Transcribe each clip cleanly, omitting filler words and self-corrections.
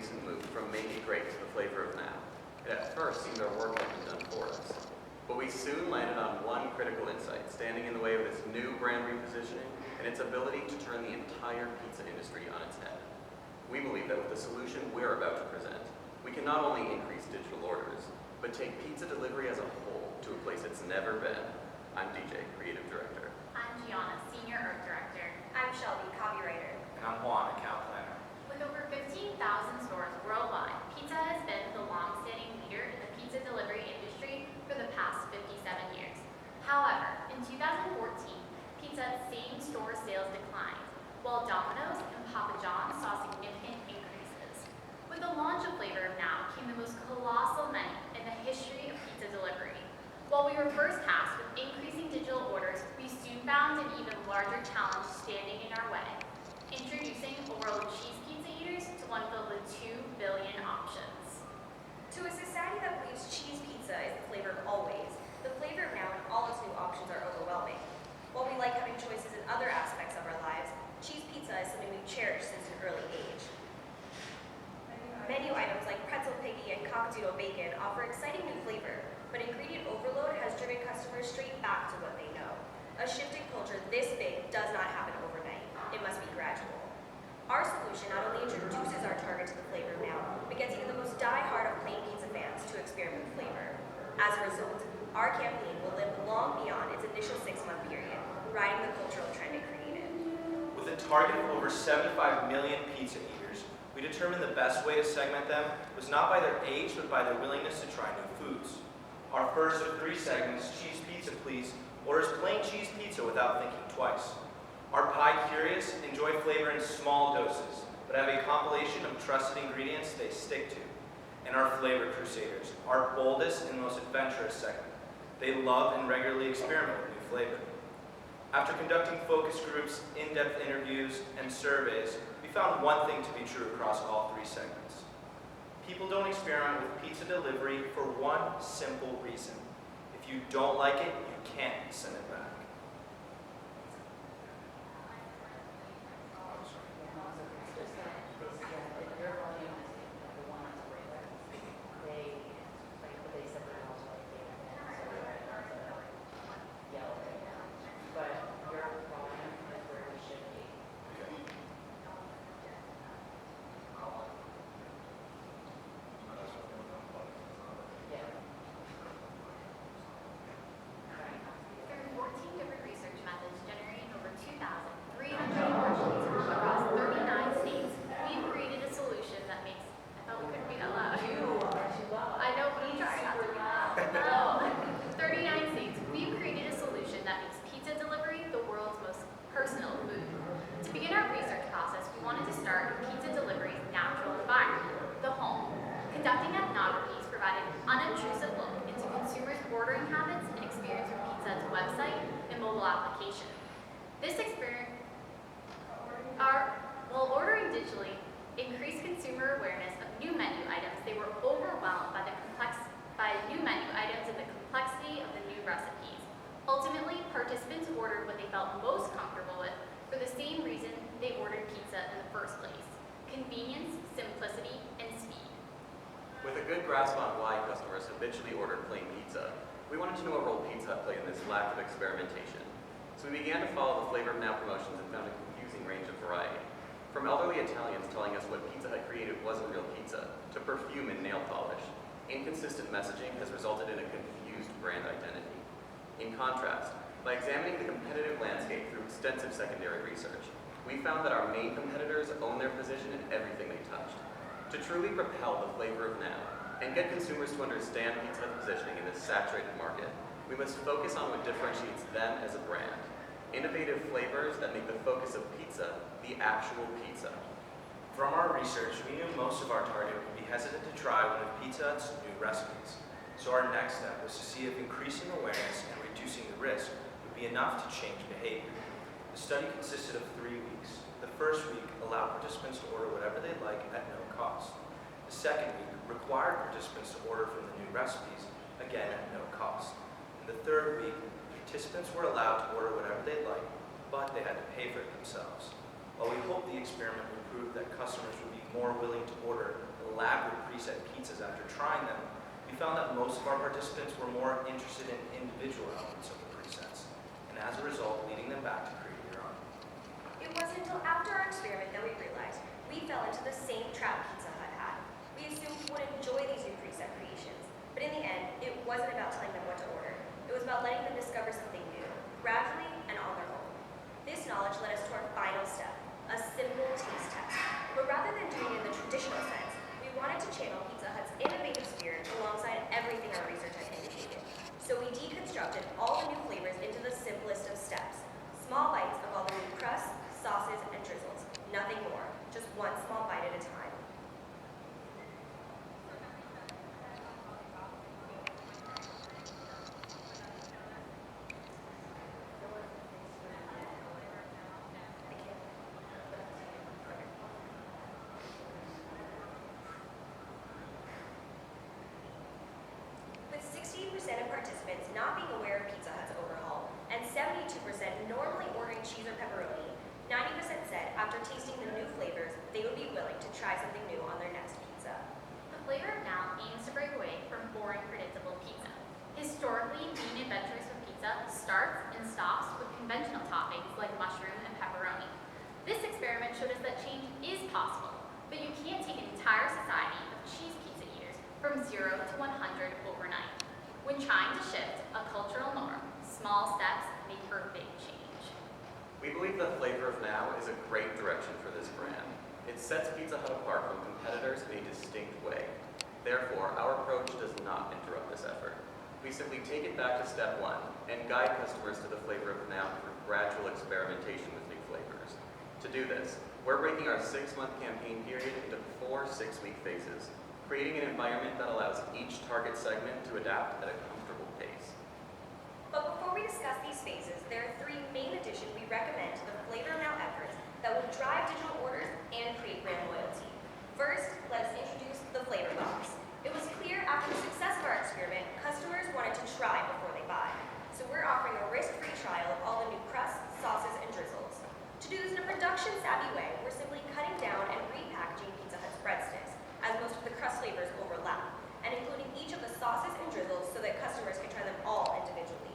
recent move from Make It Great to the flavor of now. It at first seemed our work had been done for us. But we soon landed on one critical insight, standing in the way of this new brand repositioning and its ability to turn the entire pizza industry on its head. We believe that with the solution we're about to present, we can not only increase digital orders, but take pizza delivery as a whole to a place it's never been. I'm DJ, Creative Director. I'm Gianna, Senior Art Director. I'm Shelby, Copywriter. And I'm Juan, Account Planner. With over 15,000 stores worldwide, pizza has been the long-standing leader in the pizza delivery industry for the past 57 years. However, in 2014, pizza same-store sales declined, while Domino's and Papa John's saw significant increases. With the launch of Flavor of Now came the most colossal menu in the history of pizza delivery. While we were first tasked with increasing digital orders, we soon found an even larger challenge standing in our way: introducing a world of cheese pizza eaters to one of the 2 billion options. To a society that believes cheese pizza is the flavor of always, the flavor of now and all its new options are overwhelming. While we like having choices in other aspects of our lives, cheese pizza is something we've cherished since an early age. Menu items like pretzel piggy and cockadoodle bacon offer exciting new flavor, but ingredient overload has driven customers straight back to what they know. A shift in culture this big does not happen overnight. It must be gradual. Our solution not only introduces our target to the flavor now, but gets even the most die-hard of plain pizza fans to experiment with flavor. As a result, our campaign will live long beyond its initial 6-month period, riding the cultural trend it created. With a target of over 75 million pizza eaters, we determined the best way to segment them was not by their age, but by their willingness to try new foods. Our first of 3 segments, Cheese Pizza Please, orders plain cheese pizza without thinking twice. Our pie curious enjoy flavor in small doses, but have a compilation of trusted ingredients they stick to. And our flavor crusaders, our boldest and most adventurous segment. They love and regularly experiment with new flavor. After conducting focus groups, in-depth interviews, and surveys, we found one thing to be true across all 3 segments. People don't experiment with pizza delivery for one simple reason. If you don't like it, you can't send it back. Through 14 different research methods generating over 2,300 impressions across 39 states, we've created a solution that makes, I thought we couldn't be that loud. I know, but I'm trying not to be loud. 39 states, we've created a solution that makes pizza delivery the world's most personal food. To begin our research process, we wanted to start with pizza delivery's natural environment, the home. Conducting ethnographies provided an unobtrusive look into consumers' ordering habits and experience with Pizza's website and mobile application. This experience, while ordering digitally, increased consumer awareness of new menu items. They were overwhelmed by new menu items and the complexity of the new recipes. Ultimately, participants ordered what they felt most comfortable with for the same reason they ordered pizza in the first place: convenience, simplicity, and speed. With a good grasp on why customers habitually ordered plain pizza, we wanted to know what role Pizza Hut played in this lack of experimentation. So we began to follow the Flavor of Now promotions and found a confusing range of variety. From elderly Italians telling us what Pizza Hut created wasn't real pizza, to perfume and nail polish, inconsistent messaging has resulted in a confused brand identity. In contrast, by examining the competitive landscape through extensive secondary research, we found that our main competitors own their position in everything they touched. To truly propel the flavor of now and get consumers to understand Pizza Hut's positioning in this saturated market, we must focus on what differentiates them as a brand. Innovative flavors that make the focus of pizza the actual pizza. From our research, we knew most of our target would be hesitant to try one of Pizza Hut's new recipes. So our next step was to see if increasing awareness and reducing the risk would be enough to change behavior. The study consisted of 3 weeks. The first week allowed participants to order whatever they like at no cost. The second week required participants to order from the new recipes, again at no cost. In the third week, participants were allowed to order whatever they liked, but they had to pay for it themselves. While we hoped the experiment would prove that customers would be more willing to order elaborate preset pizzas after trying them, we found that most of our participants were more interested in individual elements of the presets, and as a result, leading them back to create their own. It wasn't until after our experiment that we realized we fell into the same trap Pizza Hut had. We assumed we would enjoy these new preset creations, but in the end, it wasn't about telling them what to order. It was about letting them discover something new, gradually and on their own. This knowledge led us to our final step, a simple taste test. But rather than doing it in the traditional sense, we wanted to channel Pizza Hut's innovative spirit alongside everything our research had indicated. So we deconstructed all the new flavors into the simplest of steps. Small bites of all the new crusts, sauces, and drizzles. Nothing more, just one small bite at a time. With 68% of participants not being aware of Pizza Hut's overhaul, and 72% normally ordering cheese or pepperoni, 90% said after tasting the new flavors, they would be willing to try something new on their next pizza. The flavor of now aims to break away from boring, predictable pizza. Historically, being adventurous with pizza starts and stops with conventional toppings like mushroom and pepperoni. This experiment showed us that change is possible, but you can't take an entire society of cheese pizza eaters from 0 to 100 overnight. When trying to shift a cultural norm, small steps make for big change. We believe the flavor of now is a great direction for this brand. It sets Pizza Hut apart from competitors in a distinct way. Therefore, our approach does not interrupt this effort. We simply take it back to step one and guide customers to the flavor of now through gradual experimentation with new flavors. To do this, we're breaking our 6-month campaign period into 4 6-week phases, creating an environment that allows each target segment to adapt at a comfortable pace. But before we discuss these phases, there are 3 main additions we recommend to the Flavor Now efforts that will drive digital orders and create brand loyalty. First, let us introduce the Flavor Box. It was clear after the success of our experiment, customers wanted to try before they buy. So we're offering a risk-free trial of all the new crusts, sauces, and drizzles. To do this in a production-savvy way, we're simply cutting down and repackaging Pizza Hut's breadsticks, as most of the crust flavors overlap, and including each of the sauces and drizzles so that customers can try them all individually.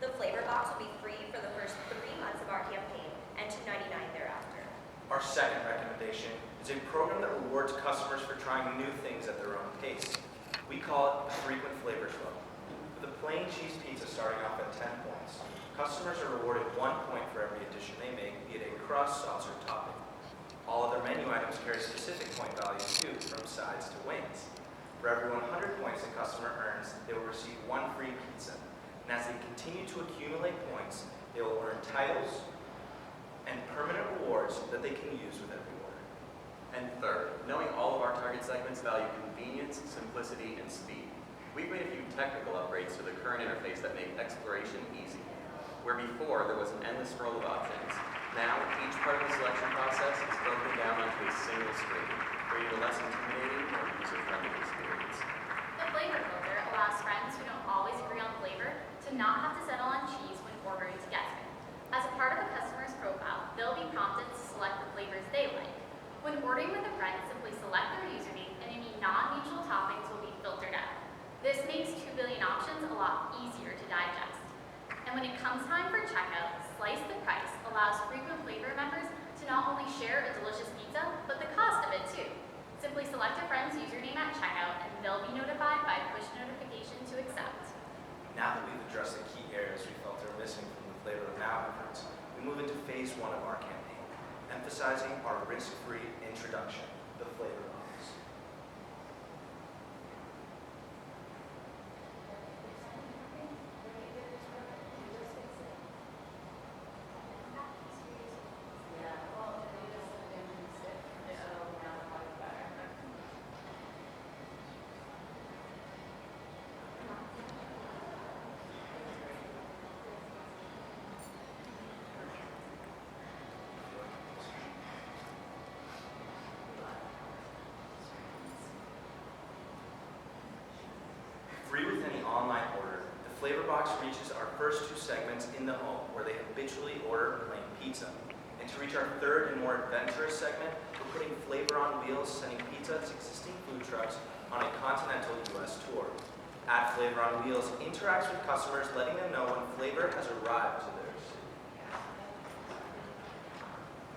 The Flavor Box will be free for the first 3 months of our campaign and $2.99 thereafter. Our second recommendation is a program that rewards customers for trying new things at their own pace. We call it the Frequent Flavors Club. With a plain cheese pizza starting off at 10 points, customers are rewarded 1 point for every addition they make, be it a crust, sauce, or topping. All other menu items carry specific point values too, from sides to wings. For every 100 points a customer earns, they will receive 1 free pizza. And as they continue to accumulate points, they will earn titles and permanent rewards that they can use with every order. And third, knowing all of our target segments value convenience, simplicity, and speed, we've made a few technical upgrades to the current interface that make exploration easy. Where before there was an endless scroll of options, now each part of the selection process is broken down onto a single screen, creating a less intimidating or user-friendly experience. The Flavor Filter allows friends who don't always agree on flavor to not have to settle on cheese when ordering together. As a part of a customer's profile, they'll be prompted to select the flavors they like. When ordering with a friend, simply select their username and any non-mutual toppings will be filtered out. This makes 2 billion options a lot easier to digest. And when it comes time for checkout, Slice the Price allows frequent flavor members to not only share a delicious pizza, but the cost of it too. Simply select a friend's username at checkout and they'll be notified by push notification to accept. Now that we've addressed the key areas we felt are missing from the Flavor Now efforts, we move into phase 1 of our campaign, emphasizing our risk-free introduction, the Flavor Box. Free with any online order, the Flavor Box reaches our first 2 segments in the home where they habitually order plain pizza. In And to reach our third and more adventurous segment, we're putting Flavor on Wheels, sending pizza to existing food trucks on a continental U.S. tour. At Flavor on Wheels interacts with customers, letting them know when flavor has arrived to theirs.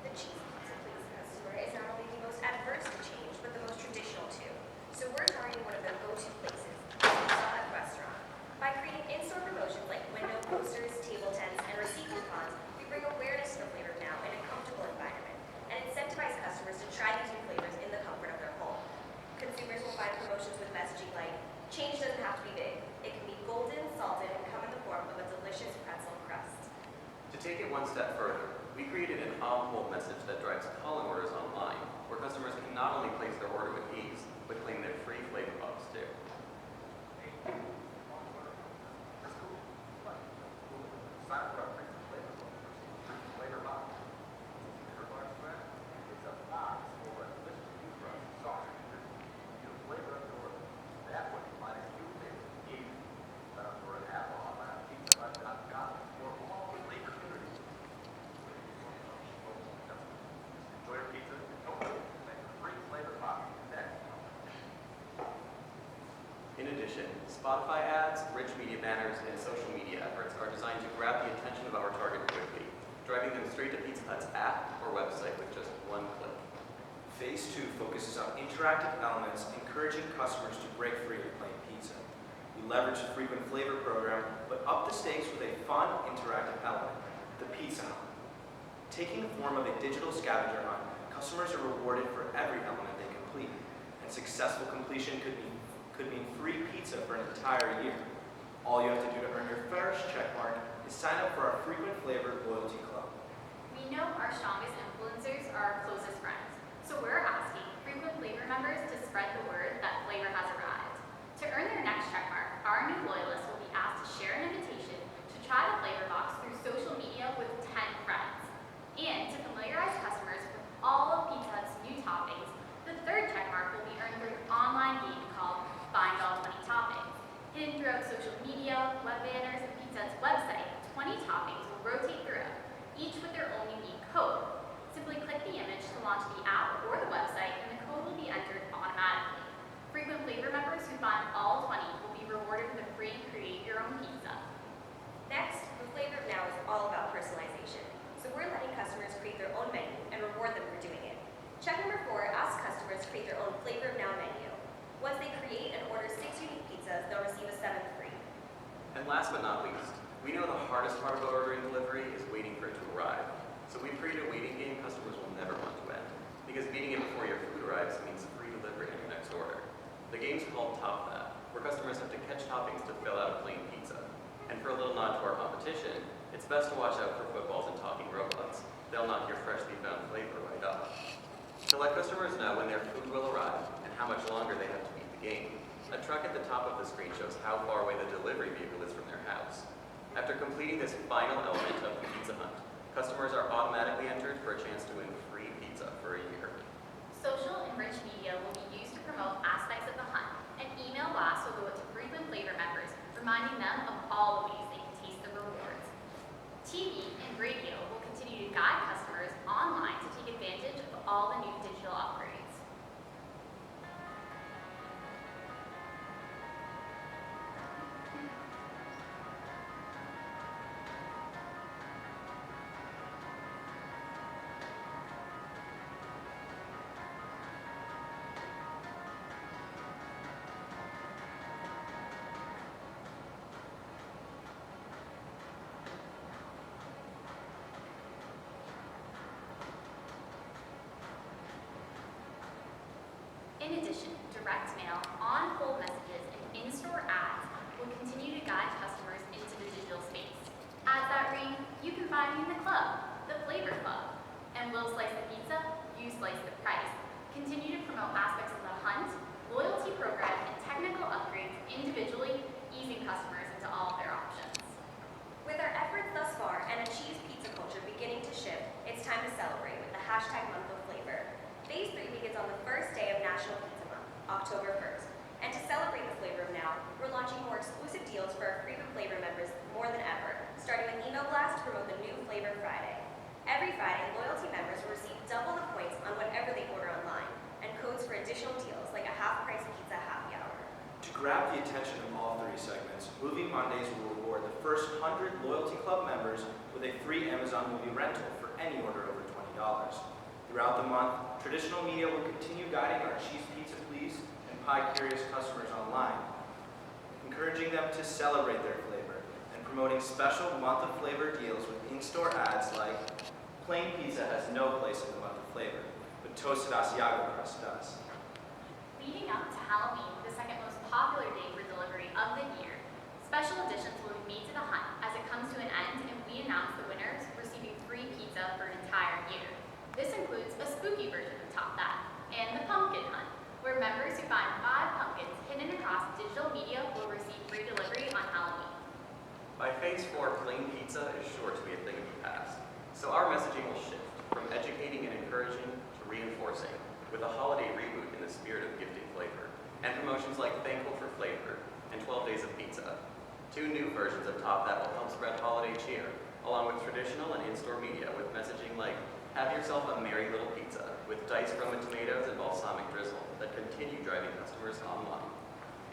The cheese pizza place customer is not only the most adverse to change, but the most traditional too. So we're targeting one of their go-to places, the Pizza restaurant. By creating in-store promotions like window posters, table tents, and receipt coupons, we bring awareness to Flavor Now in a comfortable environment and incentivize customers to try these new flavors in the comfort of their home. Consumers will find promotions with messaging like, change doesn't have to be big. It can be golden, salted, and come in the form of a delicious pretzel crust. To take it one step further, we created an on-hold message that drives call-in orders online, where customers can not only place their order with ease, but claim their free flavor box too. In addition, Spotify ads, rich media banners, and social media efforts are designed to grab the attention of our target quickly, driving them straight to Pizza Hut's app or website with just one click. Phase 2 focuses on interactive elements, encouraging customers to break free of plain pizza. We leverage the frequent flavor program, but up the stakes with a fun, interactive element, the Pizza Hunt. Taking the form of a digital scavenger hunt, customers are rewarded for every element they complete, and successful completion could mean free pizza for an entire year. All you have to do to earn your first check mark is sign up for our frequent flavor loyalty club. We know our strongest influencers are our closest friends, so we're asking frequent flavor members to spread the word that flavor has arrived. To earn their next check mark, our new loyalists will be asked to share an invitation to try the flavor box through social media with 10 friends. And to familiarize customers with all of Pizza Hut's new toppings, the third check mark will be earned through an online game called Find All 20 Toppings. Hidden throughout social media, web banners, and Pizza Hut's website, 20 toppings will rotate throughout, each with their own unique code. Simply click the image to launch the app or the website, and the code will be entered automatically. Frequent flavor members who find all 20 will be rewarded with a free Create Your Own Pizza. Next, the Flavor Now is all about personalization. So we're letting customers create their own menu and reward them for doing it. Check number 4 asks customers to create their own Flavor Now menu. Once they create and order 6 unique pizzas, they'll receive a 7th free. And last but not least, we know the hardest part about ordering delivery is waiting for it to arrive. So we've created a waiting game customers will never want to end, because beating it before your food arrives means free delivery on your next order. The game's called Top That, where customers have to catch toppings to fill out a plain pizza. And for a little nod to our competition, it's best to watch out for footballs and talking robots. They'll knock your freshly found flavor right up. To let customers know when their food will arrive and how much longer they have to beat the game, a truck at the top of the screen shows how far away the delivery vehicle is from their house. After completing this final element of the Pizza Hunt, customers are automatically entered for a chance to win free pizza for a year. Social and rich media will be used to promote aspects of the hunt, and email blasts will go out to frequent flavor members, reminding them of all the ways they can taste the rewards. TV and radio will continue to guide customers online to take advantage of all the new digital upgrades. In addition, direct mail, on-hold messages, and in-store ads will continue to guide customers into the digital space. Ads that ring, you can find me in the club, the Flavor Club. And we'll slice the pizza, you slice the price. Continue to promote aspects of the hunt, loyalty program, and technical upgrades individually, easing customers into all of their options. With our efforts thus far and a cheese pizza culture beginning to shift, it's time to celebrate with the #Month of Flavor. Phase 3 begins on the first day of National Pizza Month, October 1st. And to celebrate the Flavor of Now, we're launching more exclusive deals for our frequent flavor members more than ever, starting with email blast to promote the new Flavor Friday. Every Friday, loyalty members will receive double the points on whatever they order online, and codes for additional deals like a half-price pizza happy hour. To grab the attention of all 3 segments, Movie Mondays will reward the first 100 Loyalty Club members with a free Amazon movie rental for any order over $20. Throughout the month, traditional media will continue guiding our Cheese Pizza Please and Pie Curious customers online, encouraging them to celebrate their flavor and promoting special month of flavor deals with in-store ads like plain pizza has no place in the month of flavor, but toasted Asiago crust does. Leading up to Halloween, the second most popular day for delivery of the year, special editions will be made to the hunt as it comes to an end and we announce the winners receiving free pizza for an entire year. This includes a spooky version of Top That and the Pumpkin Hunt, where members who find 5 pumpkins hidden across digital media will receive free delivery on Halloween. By phase 4, plain pizza is sure to be a thing of the past. So our messaging will shift from educating and encouraging to reinforcing, with a holiday reboot in the spirit of gifting flavor, and promotions like Thankful for Flavor and 12 Days of Pizza. 2 new versions of Top That will help spread holiday cheer, along with traditional and in-store media with messaging like, have yourself a merry little pizza, with diced Roma tomatoes and balsamic drizzle that continue driving customers online.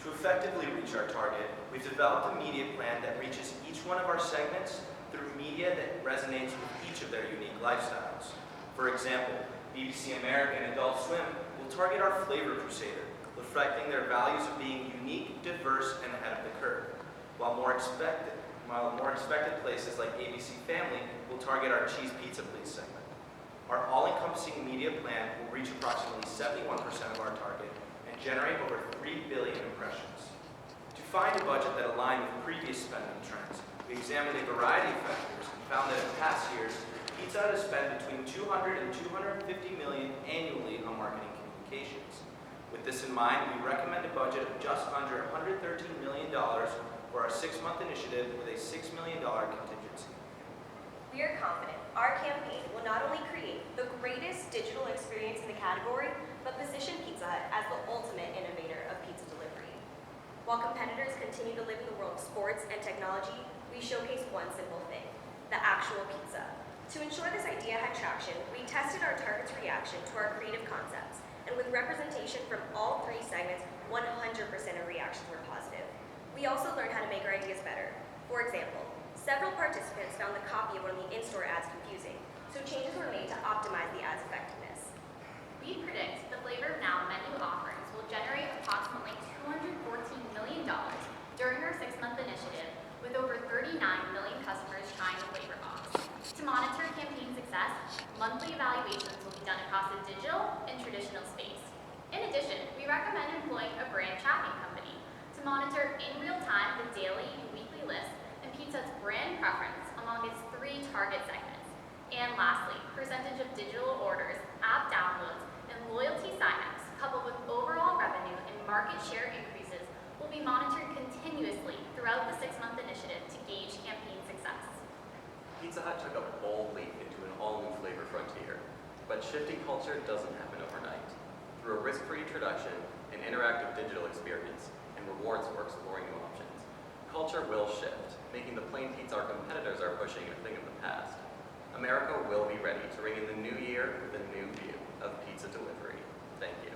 To effectively reach our target, we've developed a media plan that reaches each one of our segments through media that resonates with each of their unique lifestyles. For example, BBC America and Adult Swim will target our flavor crusader, reflecting their values of being unique, diverse, and ahead of the curve, while more expected places like ABC Family will target our Cheese Pizza Please segment. Our all-encompassing media plan will reach approximately 71% of our target and generate over 3 billion impressions. To find a budget that aligned with previous spending trends, we examined a variety of factors and found that in past years, Pizza Hut has spent between 200 and 250 million annually on marketing communications. With this in mind, we recommend a budget of just under $113 million for our 6-month initiative with a $6 million contingency. We are confident our campaign will not only create the greatest digital experience in the category, but position Pizza Hut as the ultimate innovator of pizza delivery. While competitors continue to live in the world of sports and technology, we showcase one simple thing, the actual pizza. To ensure this idea had traction, we tested our target's reaction to our creative concepts, and with representation from all 3 segments, 100% of reactions were positive. We also learned how to make our ideas better. For example, several participants found the copy of one of the in-store ads confusing, so changes were made to optimize the ad's effectiveness. We predict the Flavor Now menu offerings will generate approximately $214 million during our 6-month initiative, with over 39 million customers trying the flavor box. To monitor campaign success, monthly evaluations will be done across the digital and traditional space. In addition, we recommend employing a brand tracking company to monitor in real time the daily and weekly lists and Pizza Hut's brand preference among its 3 target segments. And lastly, percentage of digital orders, app downloads, and loyalty signups, coupled with overall revenue and market share increases, will be monitored continuously throughout the 6-month initiative to gauge campaign success. Pizza Hut took a bold leap into an all-new flavor frontier, but shifting culture doesn't happen overnight. Through a risk-free introduction, an interactive digital experience, and rewards for exploring new options, culture will shift, making the plain pizza our competitors are pushing a thing of the past. America will be ready to ring in the new year with a new view of pizza delivery. Thank you.